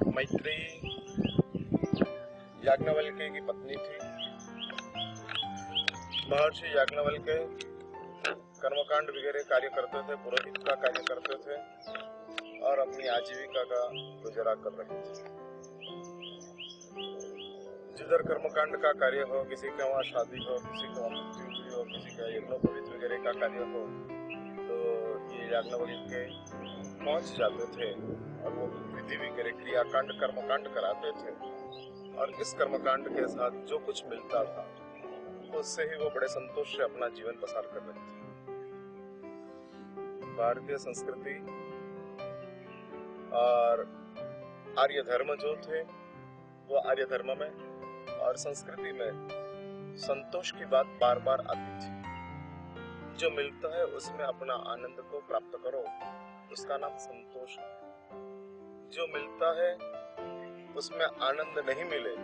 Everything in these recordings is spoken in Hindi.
मैत्रेयी याज्ञवल्क्य की पत्नी थी। महर्षि याज्ञवल्क्य कर्मकांड वगैरह कार्य करते थे, पुरोहित का कार्य करते थे और अपनी आजीविका का गुजारा कर रहे थे। जिधर कर्मकांड का कार्य हो, किसी के वहाँ शादी हो, किसी के वहाँ मृत्यु हुई हो, किसी का यज्ञोपवीत वगैरह का कार्य हो, तो ये याज्ञवल्क्य पहुंच जाते थे और वो विधि वगैरह क्रियाकांड कर्मकांड कराते थे। और इस कर्मकांड के साथ जो कुछ मिलता था उससे ही वो बड़े संतोष से अपना जीवन बसर कर रहे थे। भारतीय संस्कृति और आर्य धर्म जो थे वो आर्य धर्म में और संस्कृति में संतोष की बात बार बार आती थी। जो मिलता है उसमें अपना आनंद को प्राप्त करो, उसका नाम संतोष है। जो मिलता है उसमें आनंद नहीं मिले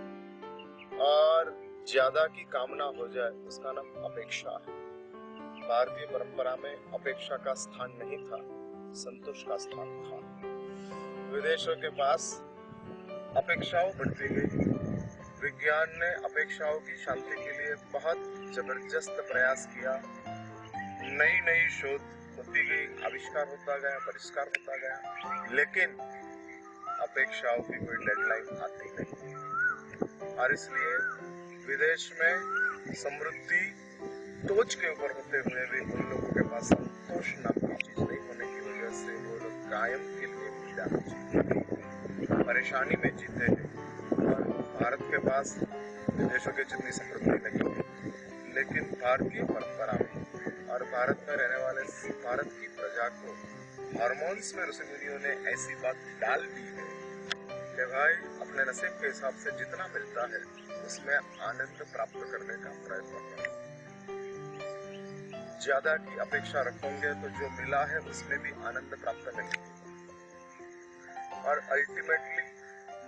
और ज्यादा की कामना हो जाए, उसका नाम अपेक्षा है। भारतीय परंपरा में अपेक्षा का स्थान नहीं था, संतोष का स्थान था। विदेशों के पास अपेक्षाओं बढ़ती गई। विज्ञान ने अपेक्षाओं की शांति के लिए बहुत जबरदस्त प्रयास किया। नई नई शोध होती गई, आविष्कार होता गया, परिष्कार होता गया, लेकिन अपेक्षाओं की कोई डेडलाइन आती नहीं। और इसलिए विदेश में समृद्धि टोच के ऊपर होते हुए भी उन लोगों के पास संतोष नाम की चीज नहीं होने की वजह से वो लोग कायम के लिए पीड़ा में जीते, परेशानी में जीते हैं। और भारत के पास विदेशों की जितनी समृद्धि नहीं है, लेकिन भारतीय परंपरा में और भारत में रहने वाले भारत की प्रजा को हार्मोन्स में ऋषि मुनियों ने ऐसी बात डाल दी है कि भाई अपने नसीब के हिसाब से जितना मिलता है उसमें आनंद प्राप्त करने का प्रयत्न करो। ज्यादा की अपेक्षा रखोगे तो जो मिला है उसमें भी आनंद प्राप्त नहीं होगा। और अल्टीमेटली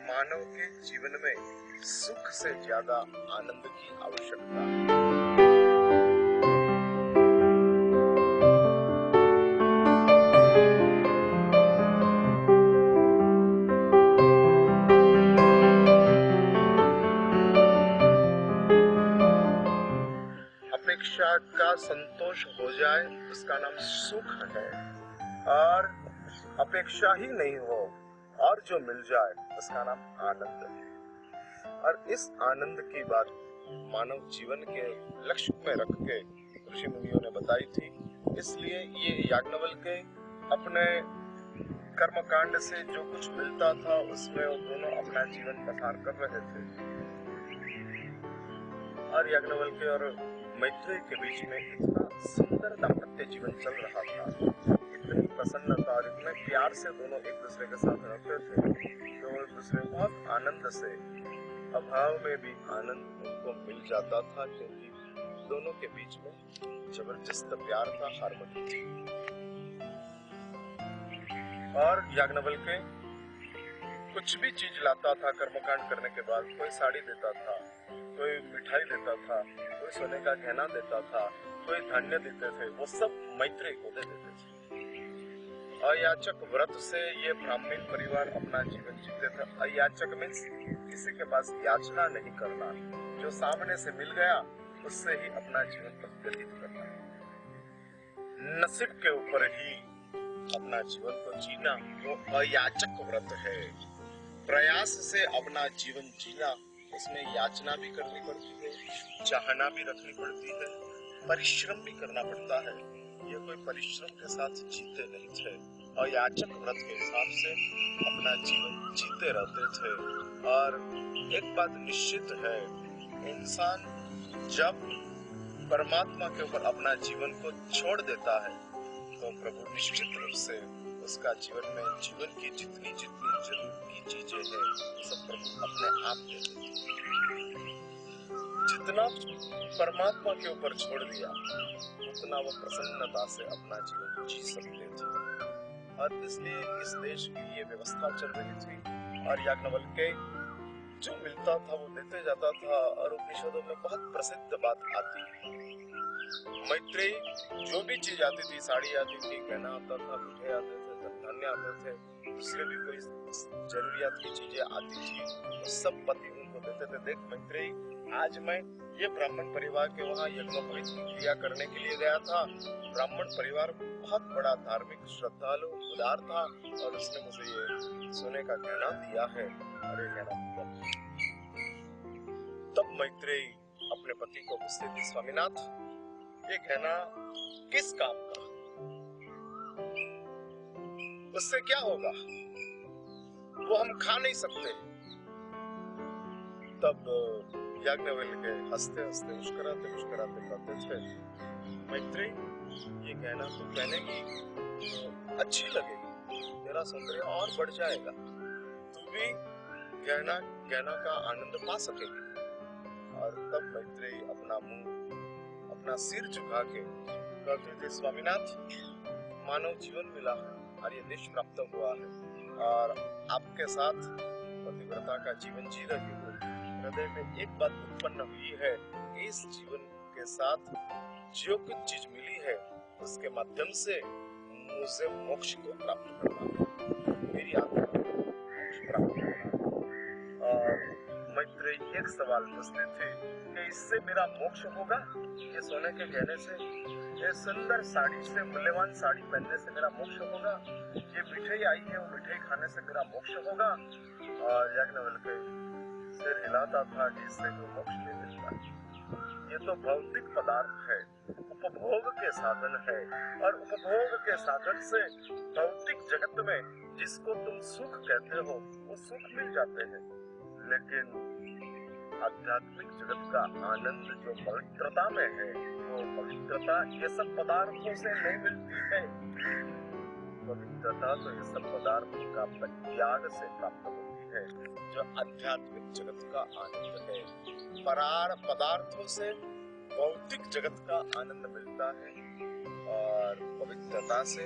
मानव के जीवन में सुख से ज्यादा आनंद की आवश्यकता है। अपेक्षा का संतोष हो जाए उसका नाम सुख है, और अपेक्षा ही नहीं हो और जो मिल जाए उसका नाम आनंद है। और इस आनंद की बात मानव जीवन के लक्ष्य में रख के ऋषि मुनियों ने बताई थी। इसलिए ये याज्ञवल्क्य अपने कर्मकांड से जो कुछ मिलता था उसमें वो दोनों अपना जीवन बसर कर रहे थे। और याज्ञवल्क्य और मैत्रेयी के बीच में इतना सुंदर दाम्पत्य जीवन चल रहा था, इतनी प्रसन्नता और इतने प्यार से दोनों एक दूसरे के साथ रहते थे तो वो एक दूसरे को बहुत आनंद से, अभाव में भी आनंद उनको मिल जाता था, क्योंकि दोनों के बीच में जबरदस्त प्यार था, हार्मनी थी। और याज्ञवल्क्य कुछ भी चीज लाता था कर्मकांड करने के बाद, कोई साड़ी देता था, कोई मिठाई देता था, कोई सोने का गहना देता था, कोई धान्य देते थे, वो सब मैत्रेयी को दे देते थे। अयाचक व्रत से ये ब्राह्मण परिवार अपना जीवन जीते थे। अयाचक मीन्स किसी के पास याचना नहीं करना, जो सामने से मिल गया उससे ही अपना जीवन व्यतीत करना, नसीब के ऊपर ही अपना जीवन को जीना, वो अयाचक व्रत है। प्रयास से अपना जीवन जीना, उसमें याचना भी करनी पड़ती है, चाहना भी रखनी पड़ती है, परिश्रम भी करना पड़ता है। ये कोई परिश्रम के साथ जीते नहीं थे, अयाचक व्रत के हिसाब से अपना जीवन जीते रहते थे। और एक बात निश्चित है, इंसान जब परमात्मा के ऊपर अपना जीवन को छोड़ देता है तो प्रभु निश्चित रूप से उसका जीवन में जीवन की जितनी जरूरी चीजें हैं सब प्रभु अपने आप दे देते हैं। जितना परमात्मा के ऊपर छोड़ दिया उतना वो प्रसन्नता से अपना जीवन जी सकते थे। और इसलिए इस देश की ये व्यवस्था चल रही थी। और याज्ञवल्क्य जो मिलता था वो देते जाता था। और उपनिषदों में बहुत प्रसिद्ध बात आती, मैत्रेयी जो भी चीज आती थी, साड़ी आती थी, गहना आता था, मिठाई आते थे, धन्य आते थे, दूसरे भी कोई जरूरियात की चीजें आती थी तो सब पति उनको देते थे। देख मैत्रेयी, आज मैं ये ब्राह्मण परिवार के वहाँ यज्ञोपवीत क्रिया करने के लिए गया था। ब्राह्मण परिवार बहुत बड़ा धार्मिक श्रद्धालु उदार था और उसने मुझे ये सोने का गहना दिया है। अरे गहना तब मैत्रेयी अपने पति को पूछती थी, स्वामीनाथ ये गहना किस काम का, उससे क्या होगा, वो हम खा नहीं सकते। तब याज्ञवल्क्य हंसते हंसते मुस्कुराते मुस्कुराते कहते थे, मैत्रेयी ये गहना तो पहनेगी तो अच्छी लगेगी, तेरा सौंदर्य और बढ़ जाएगा, तू भी गहना का आनंद पा सकेगी। और तब मैत्रेयी अपना मुंह अपना सिर झुका के कहते थे, स्वामीनाथ मानव जीवन मिला है और ये देश प्राप्त हुआ है और आपके साथ पतिव्रता का जीवन जी रही हूँ। हृदय में एक बात उत्पन्न हुई है, इस जीवन के साथ जो कुछ चीज मिली है उसके माध्यम से मुझे मोक्ष को प्राप्त करना है, मेरी आत्मा को मोक्ष प्राप्त करना। और मैत्रेयी एक सवाल पूछते थे कि इससे मेरा मोक्ष होगा, ये सोने के गहने से, ये सुंदर साड़ी से, मूल्यवान साड़ी पहनने से मेरा मोक्ष होगा, ये मिठाई आई है वो मिठाई खाने से मेरा मोक्ष होगा। और याज्ञवल्क्य सिर हिलाता था कि इससे कोई मोक्ष नहीं मिलता, ये तो भौतिक पदार्थ है, उपभोग के साधन है और उपभोग के साधन से भौतिक जगत में जिसको तुम सुख कहते हो वो सुख मिल जाते हैं, लेकिन आध्यात्मिक जगत का आनंद जो पवित्रता में है वो पवित्रता ये सब पदार्थों से नहीं मिलती है। पवित्रता तो ये सब पदार्थों का त्याग से प्राप्त होती है। जो आध्यात्मिक जगत का आनंद है, परार पदार्थों से भौतिक जगत का आनंद मिलता है और पवित्रता से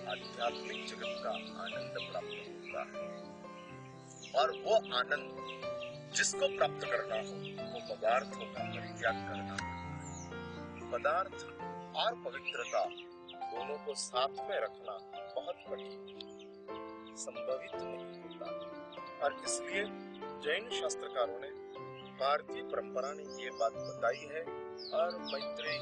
आध्यात्मिक जगत का आनंद प्राप्त होता है। और वो आनंद जिसको प्राप्त करना हो वो पदार्थों का परित्याग करना है। पदार्थ और पवित्रता दोनों को साथ में रखना बहुत कठिन, संभवित नहीं होता। और इसलिए जैन शास्त्रकारों ने, भारतीय परंपरा ने ये बात बताई है। और मैत्रेयी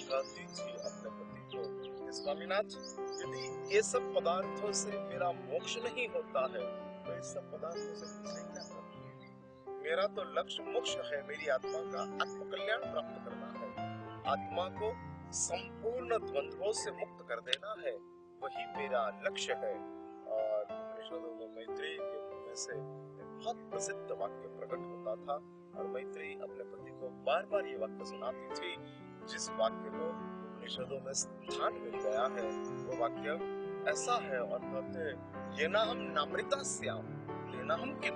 कहती थी अपने पति को, स्वामीनाथ यदि ये सब पदार्थों से मेरा मोक्ष नहीं होता है तो इस सब पदार्थों से मुझे क्या करना, मेरा तो लक्ष्य मोक्ष है, मेरी आत्मा का आत्मकल्याण प्राप्त करना है, आत्मा को संपूर्ण द्वंद्वों से मुक्त कर देना है, वही मेरा लक्ष्य है। और उपनिषदों में मैत्रेयी के मुंह से बहुत प्रसिद्ध वाक्य प्रकट होता था और मैत्रेयी अपने पति को बार बार ये वाक्य सुनाती थी। जिस वाक्य को उपनिषदों में स्थान मिल गया है वो वाक्य ऐसा है और कहते हैं, ये ना हम नामृता स्याम, ये ना हम किम,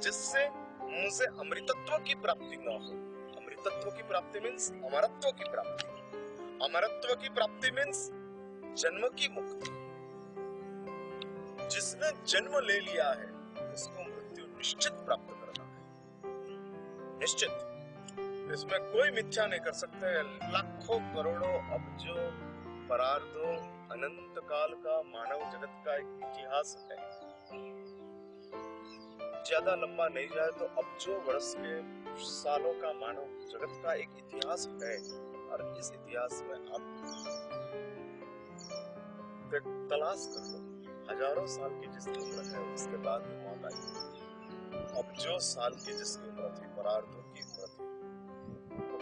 जिससे मुझे अमृतत्व की प्राप्ति न हो। अमृतत्व की प्राप्ति मीन्स अमरत्व की प्राप्ति, अमरत्व की प्राप्ति मीन्स जन्म की मुक्ति। जिसने जन्म ले लिया है उसको मृत्यु निश्चित प्राप्त करना है, निश्चित, इसमें कोई मिथ्या नहीं कर सकते। लाखों करोड़ों अब्जों परार्धों अनंत काल का मानव जगत का एक इतिहास है, ज्यादा लंबा नहीं जाए तो अब्जों वर्ष के सालों का मानव जगत का एक इतिहास है। और इस इतिहास में आप तलाश कर लो, हजारों साल की जिसकी उम्र है उसके बाद मौत आई, अब्जों साल की जिसकी उम्र थी, परार्धों की उम्र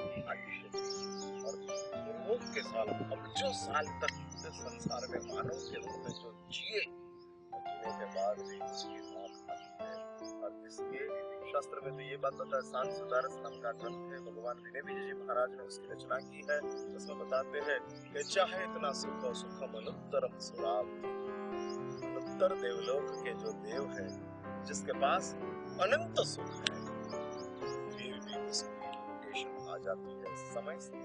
थी, आयुष्य थी, और पूर्वों के साल अब्जों साल तक संसार में मानव के रूप में जो जिए, जीने के बाद भी उसकी मौत आती है। और इसलिए शास्त्र में तो ये बात बताया, शांत सुधारस नाम का ग्रंथ है, भगवान विनय विजय जी महाराज ने उसकी रचना की है। उसमें बताते हैं कि चाहे इतना सुख और सुखम अनुत्तरम सुराप्ति, अनुत्तर देवलोक के जो देव है जिसके पास अनंत सुख है, फिर भी उसकी लिमिटेशन आ जाती है, समय से।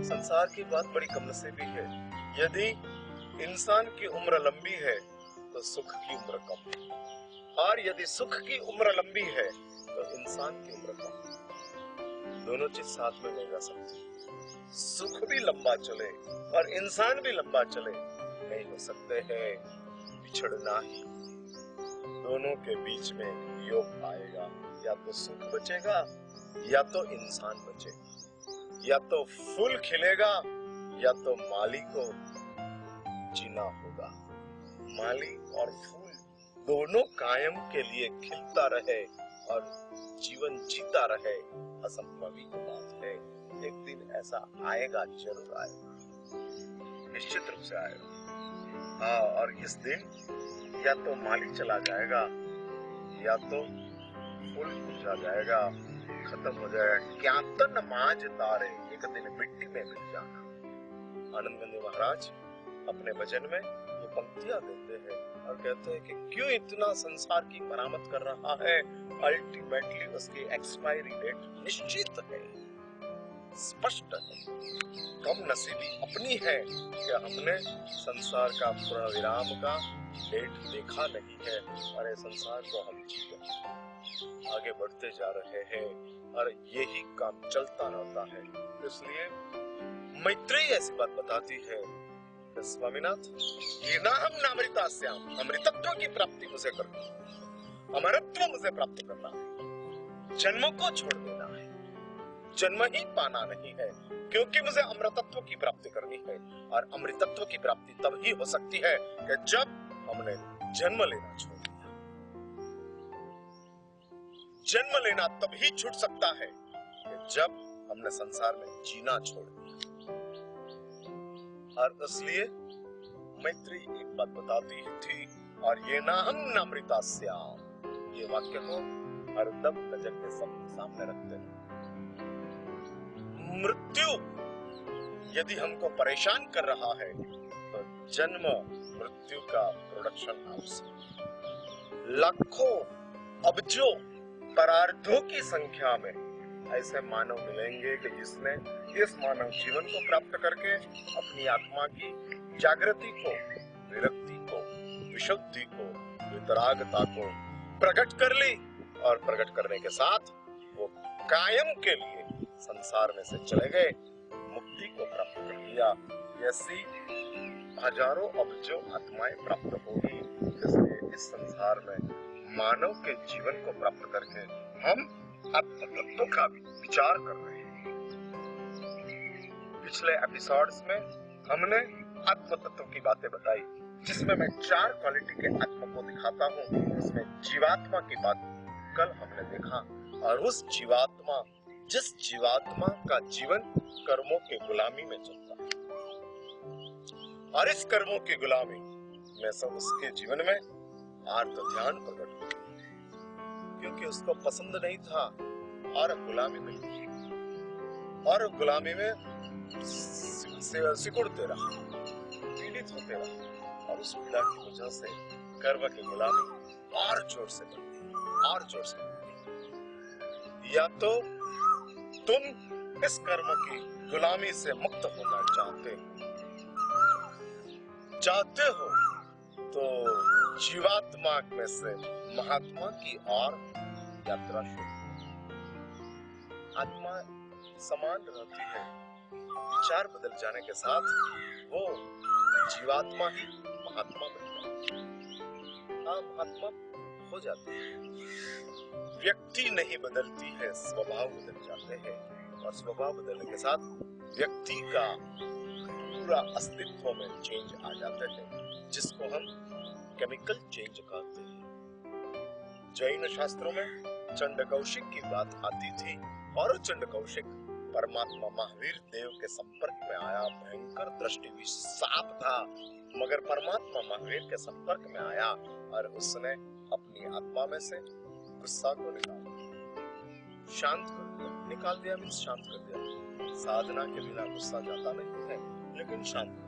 संसार की बात बड़ी कमनसीबी है। यदि इंसान की उम्र लंबी है तो सुख की उम्र कम है, और यदि सुख की उम्र लंबी है तो इंसान की उम्र कम है। दोनों चीज साथ में नहीं रह सकती। सुख भी लंबा चले और इंसान भी लंबा चले नहीं हो सकते हैं, बिछड़ना ही। दोनों के बीच में योग आएगा, या तो सुख बचेगा या तो इंसान बचेगा, या तो फूल खिलेगा या तो माली को जीना होगा। माली और फूल दोनों कायम के लिए खिलता रहे और जीवन जीता रहे, असंभवी बात है। एक दिन ऐसा आएगा, जरूर आएगा, निश्चित रूप से आएगा। हाँ, और इस दिन या तो माली चला जाएगा या तो फूल मुरझा जाएगा, खत्म हो जाएगा। क्या तन माज तारे, एक दिन मिट्टी में मिल जाना। आनंद गंदी महाराज अपने भजन में ये पंक्तियां देते हैं और कहते हैं कि क्यों इतना संसार की मरामत कर रहा है। अल्टीमेटली उसकी एक्सपायरी डेट निश्चित है, स्पष्ट है। कम नसीबी अपनी है कि हमने संसार का पूर्ण विराम का डेट देखा नहीं है, और ये संसार को हम जी रहे, आगे बढ़ते जा रहे हैं और यही काम चलता रहता है। इसलिए मैत्रेयी ऐसी बात बताती है, स्वामीनाथ, ये ना हम नामृतास्याम, अमृतत्व की प्राप्ति मुझे करनी है, अमरत्व मुझे प्राप्त करना है, जन्म को छोड़ देना है, जन्म ही पाना नहीं है, क्योंकि मुझे अमृतत्व की प्राप्ति करनी है। और अमृतत्व की प्राप्ति तब ही हो सकती है कि जब हमने जन्म लेना छोड़ दिया। जन्म लेना तब ही छूट सकता है कि जब हमने संसार में जीना छोड़ दिया। और इसलिए मैत्रेयी एक बात बताती थी, और ये ना हम नामृतास्याम, ये वाक्य को हरदम नजर के सामने रखते हैं। मृत्यु यदि हमको परेशान कर रहा है तो जन्म मृत्यु का प्रोडक्शन हाउस। लाखों अबजों परार्थों की संख्या में ऐसे मानव मिलेंगे कि जिसने इस मानव जीवन को प्राप्त करके अपनी आत्मा की जागृति को, विरक्ति को, विशुद्धि को, वितरागता को प्रकट कर ली, और प्रकट करने के साथ वो कायम के लिए संसार में से चले गए, मुक्ति को प्राप्त कर लिया। ऐसी हजारों अबजों आत्माएं प्राप्त होगी। इसलिए इस संसार में मानव के जीवन को प्राप्त करके हम आत्मतत्व का विचार कर रहे हैं। पिछले एपिसोड्स में हमने आत्मतत्व की बातें बताई, जिसमें मैं 4 क्वालिटी के आत्मा को दिखाता हूँ। उसमें जीवात्मा की बात कल हमने देखा, और उस जीवात्मा, जिस जीवात्मा का जीवन कर्मों के गुलामी में चलता है, और इस कर्मों की गुलामी में सब उसके जीवन में आर्त ध्यान प्रकट हुआ, क्योंकि उसको पसंद नहीं था और गुलामी में, और गुलामी में सिकुड़ते रहा, पीड़ित होते रहा, और उस पीड़ा की वजह से कर्म की गुलामी और जोर से बढ़ती, और जोर से बढ़ती। या तो तुम इस कर्म की गुलामी से मुक्त होना चाहते हो तो जीवात्मा में से महात्मा की ओर यात्रा शुरू। आत्मा समान रहती है, विचार बदल जाने के साथ वो जीवात्मा ही महात्मा बन जाती है। हाँ, महात्मा हो जाती है। व्यक्ति नहीं बदलती है, स्वभाव बदल जाते हैं, और स्वभाव बदलने के साथ व्यक्ति का पूरा अस्तित्व में चेंज आ जाते हैं, जिसको हम केमिकल चेंज कहते हैं। जैन शास्त्रों में चंडकौशिक की बात आती थी, और चंडकौशिक परमात्मा महावीर देव के संपर्क में आया। भयंकर दृष्टि विषाप था, मगर परमात्मा महावीर के संपर्क में आया और उसने अपनी आत्मा में से गुस्सा को निकाल दिया, शांत कर दिया। निकाल दिया मीन्स शांत कर दिया। साधना के बिना गुस्सा जाता नहीं है, लेकिन शांत कर।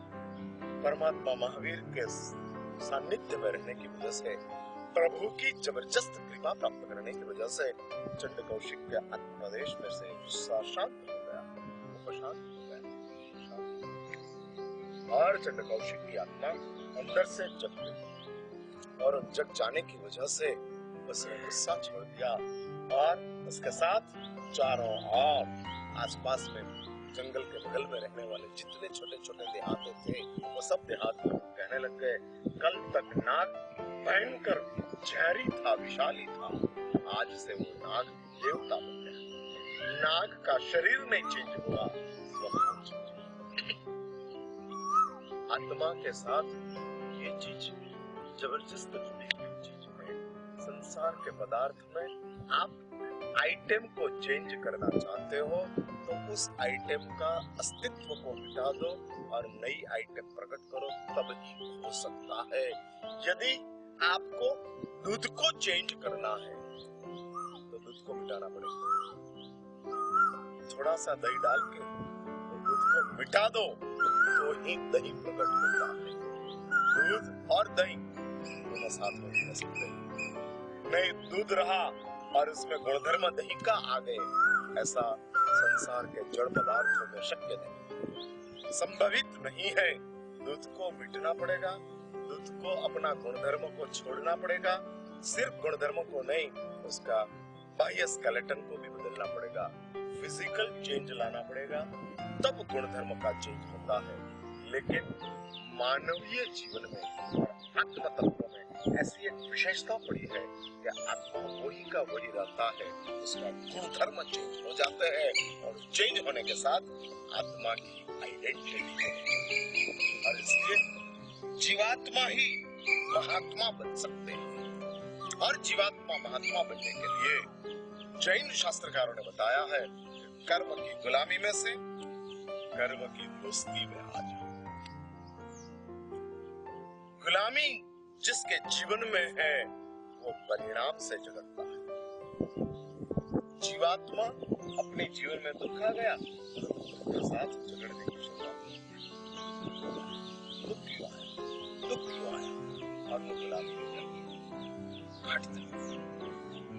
परमात्मा महावीर के सानिध्य में रहने की वजह से, प्रभु की जबरदस्त कृपा प्राप्त करने की वजह से चंडकौशिक के आत्मदेश में से गुस्सा शांत हो गया, वो शांत हो गया। और चंड कौशिक की आत्मा अंदर से जग गई और जग जाने की वजह से उसने गुस्सा छोड़ दिया और उसके साथ चारों ओर आसपास में जंगल के बगल में रहने वाले जितने छोटे छोटे देहात थे वो सब देहात लोग कहने लग गए, कल तक नाग भयंकर जहरी था, विशाली था, आज से वो नाग देवता बन गया। नाग का शरीर नहीं चेंज हुआ, स्वभाव चेंज हुआ। आत्मा के साथ ये चीज जबरदस्त जुड़ी हुई चीज है। संसार के पदार्थ में आप आइटम को चेंज करना चाहते हो तो उस आइटम का अस्तित्व को मिटा दो और नई आइटम प्रकट करो, तब ही हो सकता है। यदि आपको दूध को चेंज करना है तो दूध को मिटाना पड़ेगा। थोड़ा सा दही डाल के तो दूध को मिटा दो तो ही दही प्रकट होता है। दूध और दही दोनों साथ में नहीं रह सकते। नहीं दूध रहा और उसमें गुणधर्म दही का आ गए, ऐसा संसार के जड़ पदार्थों में शक्य नहीं, संभवित नहीं है। दूध को मिटना पड़ेगा, दूध को अपना गुणधर्म को छोड़ना पड़ेगा। सिर्फ गुणधर्म को नहीं, उसका बाह्य स्केलेटन को भी बदलना पड़ेगा, फिजिकल चेंज लाना पड़ेगा, तब गुणधर्म का चेंज होता है। लेकिन मानवीय जीवन में और आत्म तत्व में ऐसी एक विशेषता पड़ी है कि आत्मा वही का वही रहता है, उसका गुणधर्म चेंज हो जाते हैं और चेंज होने के साथ आत्मा की आइडेंटिटी और इसलिए जीवात्मा ही महात्मा बन सकते हैं। और जीवात्मा महात्मा बनने के लिए जैन शास्त्रकारों ने बताया है कर्म की गुलामी में से कर्म की दोस्ती में आ जाओ। गुलामी जिसके जीवन में है वो परिणाम से झगड़ता है। जीवात्मा अपने जीवन में दुख आ गया तो दुख के साथ झगड़ने की शुरुआत। दुख क्यों आया और वो गुलामी काटता है,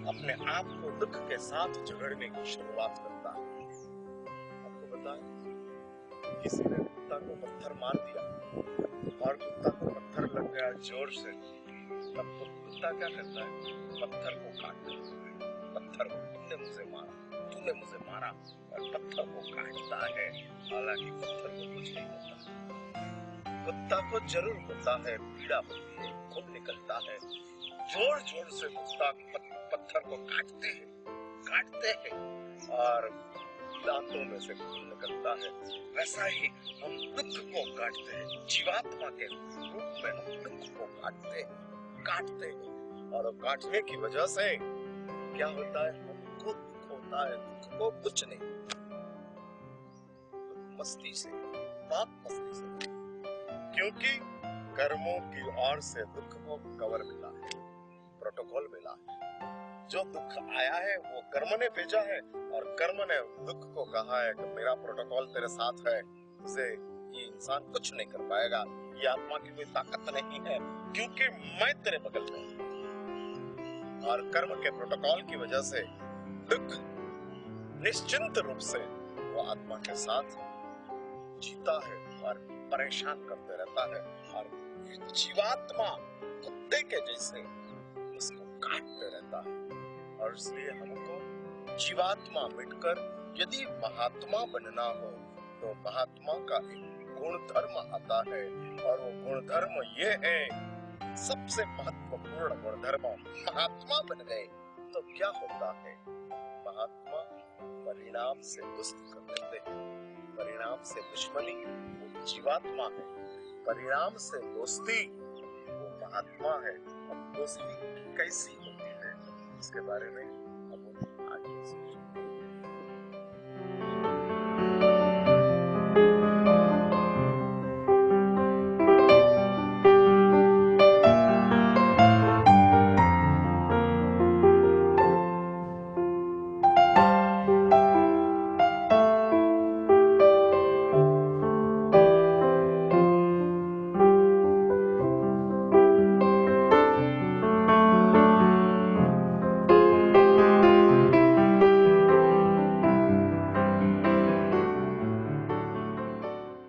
अपने आप को दुख के साथ झगड़ने की शुरुआत करता है। आपको पता है किसी ने कुत्ता को पत्थर मार दिया और कुत्ता को पत्थर लग गया जोर से, तब तो कुत्ता क्या करता है? पत्थर को काटता है। पत्थर को तूने मुझे मारा और पत्थर को काटता है। हालांकि पत्थर को कुछ नहीं होता, कुत्ता को जरूर होता है, पीड़ा होती है, खून निकलता है, जोर जोर से कुत्ता पत्थर को काटते हैं और दांतों में से खून निकलता है। वैसा ही हम दुख को काटते हैं, जीवात्मा के रूप में हम दुख को काटते हैं और काटने की वजह से क्या होता है? हमको दुख होता है, दुख को कुछ नहीं, मस्ती से, बहुत मस्ती से, क्योंकि कर्मों की ओर से दुख को कवर मिला है, प्रोटोकॉल मिला है। जो दुख आया है वो कर्म ने भेजा है और कर्म ने दुख को कहा है कि मेरा प्रोटोकॉल तेरे साथ है, तुझे ये इंसान कुछ नहीं कर पाएगा, ये आत्मा की कोई ताकत नहीं है, क्योंकि मैं तेरे बगल में हूं। और कर्म के प्रोटोकॉल की वजह से दुख निश्चिंत रूप से वो आत्मा के साथ जीता है और परेशान करते रहता है और जीवात्मा कुत्ते के जैसे उसको काटते रहता है। और इसलिए हमको जीवात्मा मिटकर यदि महात्मा बनना हो तो महात्मा का एक गुण धर्म आता है और वो गुण धर्म ये है, सबसे महत्वपूर्ण गुण धर्म। महात्मा बन गए तो क्या होता है? महात्मा परिणाम से दोस्ती कर लेते हैं, परिणाम से दुश्मनी वो जीवात्मा है, परिणाम से दोस्ती वो महात्मा है। अब दोस्ती कैसी होती है इसके बारे में अब आगे सोचेंगे।